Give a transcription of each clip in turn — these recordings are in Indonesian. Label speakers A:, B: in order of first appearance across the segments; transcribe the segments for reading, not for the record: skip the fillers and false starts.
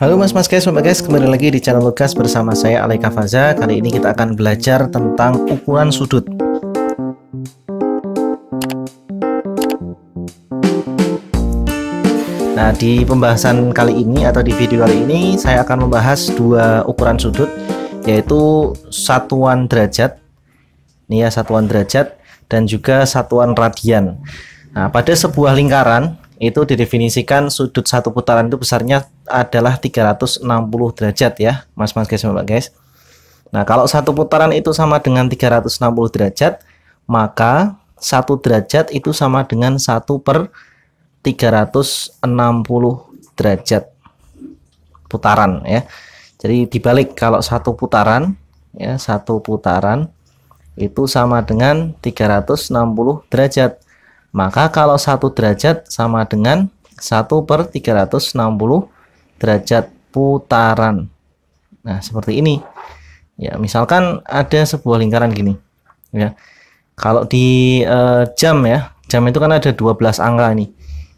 A: Halo mas guys, kembali lagi di channel Lukas bersama saya Alaika Faza. Kali ini kita akan belajar tentang ukuran sudut. Nah, di pembahasan kali ini atau di video kali ini saya akan membahas dua ukuran sudut, yaitu satuan derajat. Ini ya, satuan derajat dan juga satuan radian. Nah, pada sebuah lingkaran itu didefinisikan sudut satu putaran itu besarnya adalah 360 derajat ya, mas guys. Nah, kalau satu putaran itu sama dengan 360 derajat, maka satu derajat itu sama dengan 1/360 derajat putaran ya. Jadi dibalik, kalau satu putaran ya, satu putaran itu sama dengan 360 derajat. Maka kalau satu derajat sama dengan 1/360 derajat putaran. Nah, seperti ini. Ya, misalkan ada sebuah lingkaran gini. Ya. Kalau di jam ya, jam itu kan ada 12 angka ini.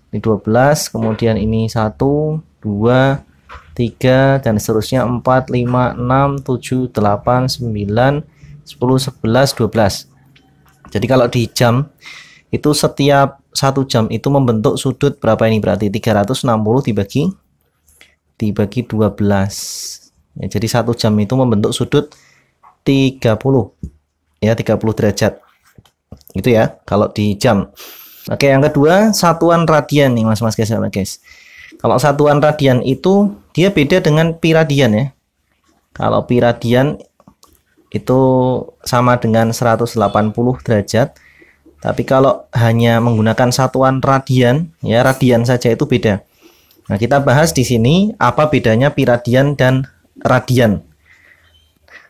A: Ini 12, kemudian ini 1, 2, 3 dan seterusnya 4, 5, 6, 7, 8, 9, 10, 11, 12. Jadi kalau di jam itu setiap 1 jam itu membentuk sudut berapa ini, berarti 360 dibagi 12 ya, jadi 1 jam itu membentuk sudut 30 ya, 30 derajat itu ya kalau di jam. Oke, yang kedua satuan radian nih mas guys. Kalau satuan radian itu dia beda dengan pi radian ya. Kalau pi radian itu sama dengan 180 derajat. Tapi kalau hanya menggunakan satuan radian, ya radian saja itu beda. Nah, kita bahas di sini apa bedanya pi radian dan radian.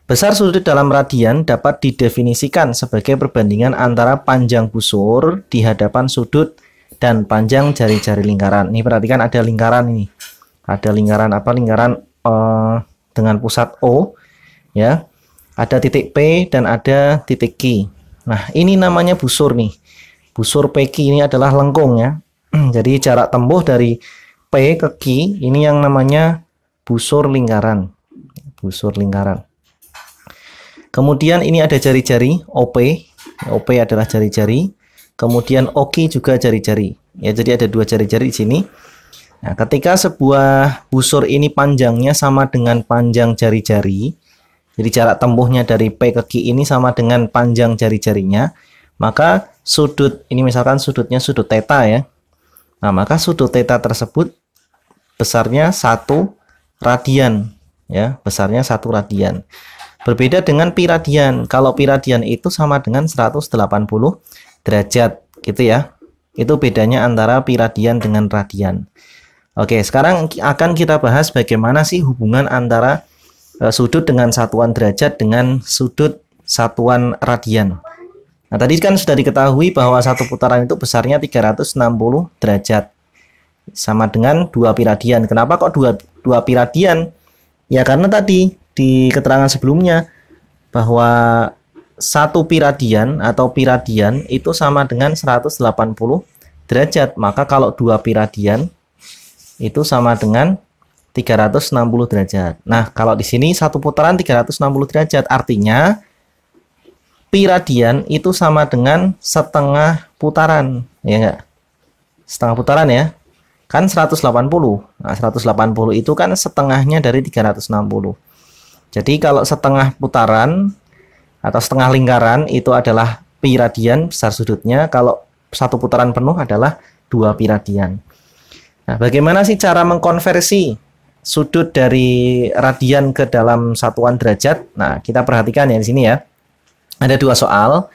A: Besar sudut dalam radian dapat didefinisikan sebagai perbandingan antara panjang busur di hadapan sudut dan panjang jari-jari lingkaran. Ini perhatikan ada lingkaran ini. Ada lingkaran apa? Lingkaran dengan pusat O, ya. Ada titik P dan ada titik Q. Nah, ini namanya busur nih. Busur PQ ini adalah lengkung ya. Jadi jarak tempuh dari P ke Q ini yang namanya busur lingkaran. Busur lingkaran. Kemudian ini ada jari-jari OP. OP adalah jari-jari. Kemudian OQ juga jari-jari. Ya, jadi ada dua jari-jari di sini. Nah, ketika sebuah busur ini panjangnya sama dengan panjang jari-jari, jadi jarak tempuhnya dari P ke Q ini sama dengan panjang jari-jarinya, maka sudut ini misalkan sudutnya sudut theta ya. Nah, maka sudut theta tersebut besarnya 1 radian ya, besarnya 1 radian. Berbeda dengan pi radian. Kalau pi radian itu sama dengan 180 derajat gitu ya. Itu bedanya antara pi radian dengan radian. Oke, sekarang akan kita bahas bagaimana sih hubungan antara sudut dengan satuan derajat dengan sudut satuan radian. Nah, tadi kan sudah diketahui bahwa satu putaran itu besarnya 360 derajat. Sama dengan 2 pi radian. Kenapa kok 2 pi radian? Ya karena tadi di keterangan sebelumnya bahwa 1 pi radian atau pi radian itu sama dengan 180 derajat. Maka kalau 2 pi radian itu sama dengan 360 derajat. Nah, kalau di sini satu putaran 360 derajat, artinya pi radian itu sama dengan setengah putaran, ya enggak? Setengah putaran ya. Kan 180. Nah, 180 itu kan setengahnya dari 360. Jadi kalau setengah putaran atau setengah lingkaran itu adalah pi radian besar sudutnya, kalau satu putaran penuh adalah 2 pi radian. Nah, bagaimana sih cara mengkonversi sudut dari radian ke dalam satuan derajat? Nah, kita perhatikan ya di sini ya. Ada 2 soal.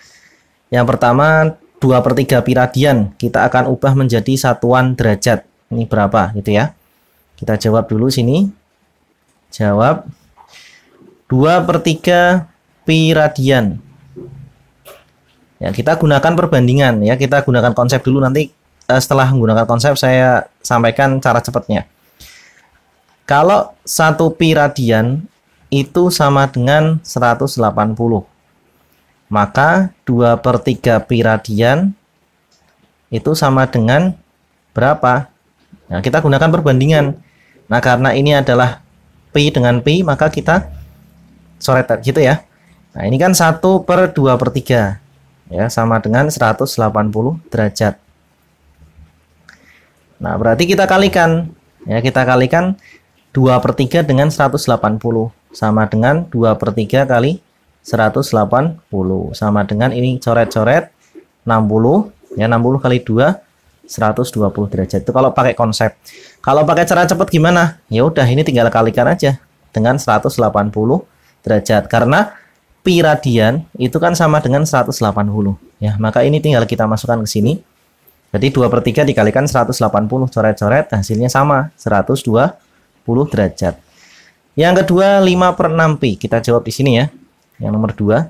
A: Yang pertama 2/3 pi radian kita akan ubah menjadi satuan derajat. Ini berapa gitu ya. Kita jawab dulu sini. Jawab 2/3 pi radian. Ya, kita gunakan perbandingan ya. Kita gunakan konsep dulu, nanti setelah menggunakan konsep saya sampaikan cara cepatnya. Kalau 1 pi radian itu sama dengan 180, maka 2/3 pi radian itu sama dengan berapa? Nah, kita gunakan perbandingan. Nah, karena ini adalah pi dengan pi, maka kita coret gitu ya. Nah, ini kan 1/2/3 ya, sama dengan 180 derajat. Nah, berarti kita kalikan ya, kita kalikan 2/3 dengan 180 sama dengan 2/3 kali 180 sama dengan ini coret-coret 60 ya, 60 kali 2 120 derajat. Itu kalau pakai konsep. Kalau pakai cara cepat gimana? Ya udah, ini tinggal kalikan aja dengan 180 derajat karena pi radian itu kan sama dengan 180 ya. Maka ini tinggal kita masukkan ke sini. Jadi 2/3 dikalikan 180, coret-coret hasilnya sama 120 derajat. Yang kedua 5/6 pi. Kita jawab di sini ya. Yang nomor 2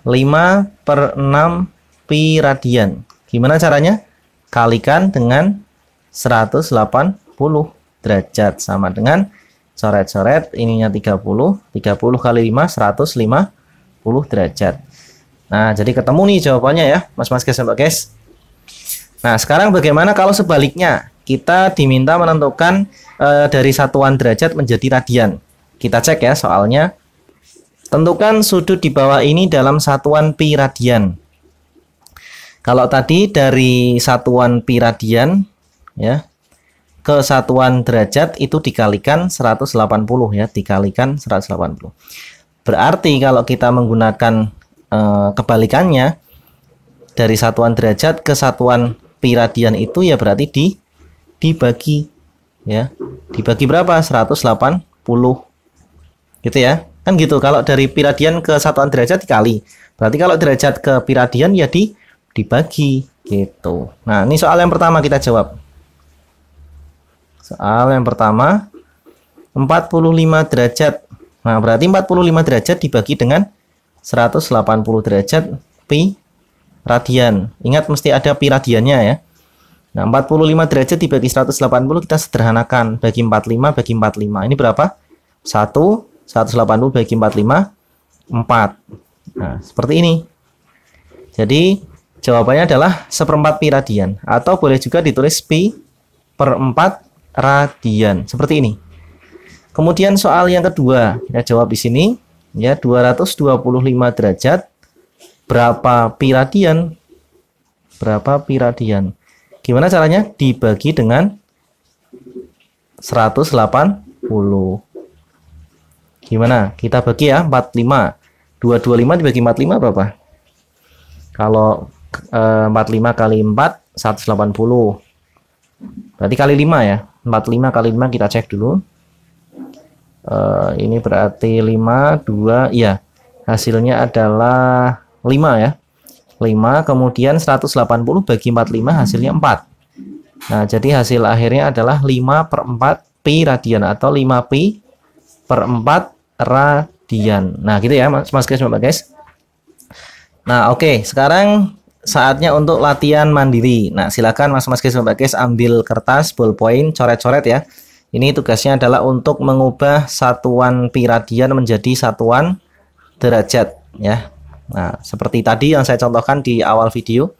A: 5/6 pi radian. Gimana caranya? Kalikan dengan 180 derajat sama dengan coret-coret ininya 30 kali 5 150 derajat. Nah, jadi ketemu nih jawabannya ya, Mas guys, Mbak guys. Nah, sekarang bagaimana kalau sebaliknya? Kita diminta menentukan dari satuan derajat menjadi radian. Kita cek ya soalnya. Tentukan sudut di bawah ini dalam satuan pi radian. Kalau tadi dari satuan pi radian ya ke satuan derajat itu dikalikan 180 ya, dikalikan 180. Berarti kalau kita menggunakan kebalikannya dari satuan derajat ke satuan pi radian itu ya berarti dibagi ya. Dibagi berapa? 180. Gitu ya. Kan gitu, kalau dari pi radian ke satuan derajat dikali. Berarti kalau derajat ke pi radian ya dibagi gitu. Nah, ini soal yang pertama kita jawab. Soal yang pertama 45 derajat. Nah, berarti 45 derajat dibagi dengan 180 derajat pi radian. Ingat mesti ada pi radiannya ya. Nah, 45 derajat dibagi 180 kita sederhanakan, bagi 45 bagi 45. Ini berapa? 180 bagi 45 4. Nah, seperti ini. Jadi jawabannya adalah 1/4 pi radian, atau boleh juga ditulis pi per 4 radian seperti ini. Kemudian soal yang kedua kita jawab di sini ya, 225 derajat berapa pi radian? Berapa pi radian? Gimana caranya? Dibagi dengan 180. Gimana? Kita bagi ya, 45. 225 dibagi 45 berapa? Kalau 45 kali 4 180. Berarti kali 5 ya. 45 kali 5 kita cek dulu. Ini berarti 5 2 ya. Hasilnya adalah 5 ya. 5 kemudian 180 bagi 45 hasilnya 4. Nah, jadi hasil akhirnya adalah 5/4 pi radian atau 5 pi per 4 radian. Nah, gitu ya Mas guys, Mbak guys. Nah, oke, sekarang saatnya untuk latihan mandiri. Nah, silakan Mas guys, Mbak guys, ambil kertas, ballpoint, coret-coret ya. Ini tugasnya adalah untuk mengubah satuan pi radian menjadi satuan derajat ya. Nah, seperti tadi yang saya contohkan di awal video.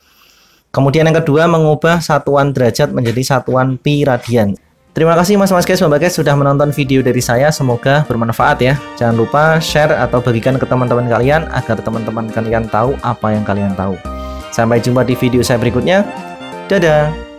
A: Kemudian yang kedua, mengubah satuan derajat menjadi satuan pi radian. Terima kasih Mas guys, Mbak guys, sudah menonton video dari saya. Semoga bermanfaat ya. Jangan lupa share atau bagikan ke teman-teman kalian agar teman-teman kalian tahu apa yang kalian tahu. Sampai jumpa di video saya berikutnya. Dadah.